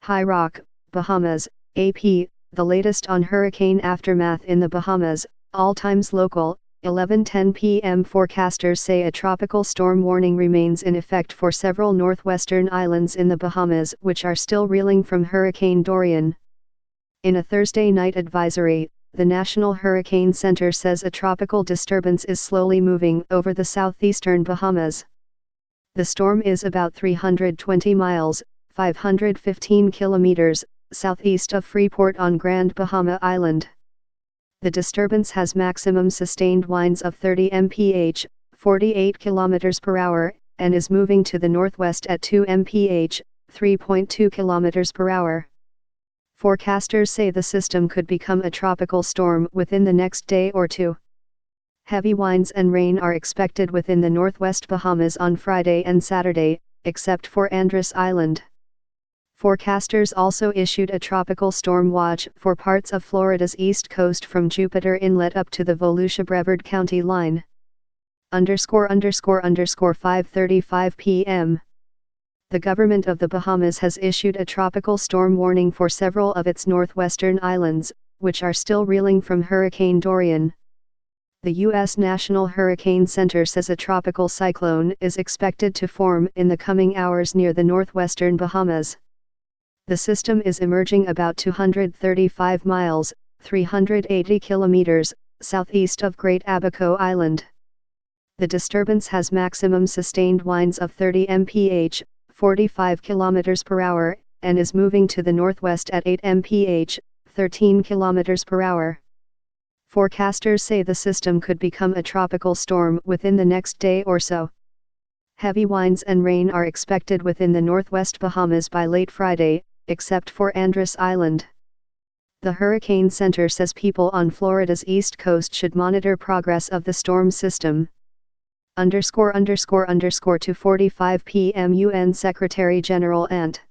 High Rock, Bahamas, AP, the latest on hurricane aftermath in the Bahamas, all times local, 11:10 p.m. Forecasters say a tropical storm warning remains in effect for several northwestern islands in the Bahamas which are still reeling from Hurricane Dorian. In a Thursday night advisory, the National Hurricane Center says a tropical disturbance is slowly moving over the southeastern Bahamas. The storm is about 320 miles, 515 kilometers, southeast of Freeport on Grand Bahama Island. The disturbance has maximum sustained winds of 30 mph, 48 km per hour, and is moving to the northwest at 2 mph, 3.2 km per hour. Forecasters say the system could become a tropical storm within the next day or two. Heavy winds and rain are expected within the northwest Bahamas on Friday and Saturday, except for Andros Island. Forecasters also issued a tropical storm watch for parts of Florida's east coast from Jupiter Inlet up to the Volusia-Brevard County line. _____5:35 p.m. The government of the Bahamas has issued a tropical storm warning for several of its northwestern islands, which are still reeling from Hurricane Dorian. The U.S. National Hurricane Center says a tropical cyclone is expected to form in the coming hours near the northwestern Bahamas. The system is emerging about 235 miles, 380 kilometers, southeast of Great Abaco Island. The disturbance has maximum sustained winds of 30 mph, 45 km per hour, and is moving to the northwest at 8 mph, 13 km per hour. Forecasters say the system could become a tropical storm within the next day or so. Heavy winds and rain are expected within the northwest Bahamas by late Friday, except for Andros Island. The Hurricane Center says people on Florida's east coast should monitor progress of the storm system. _____2:45 p.m. UN Secretary General Ant.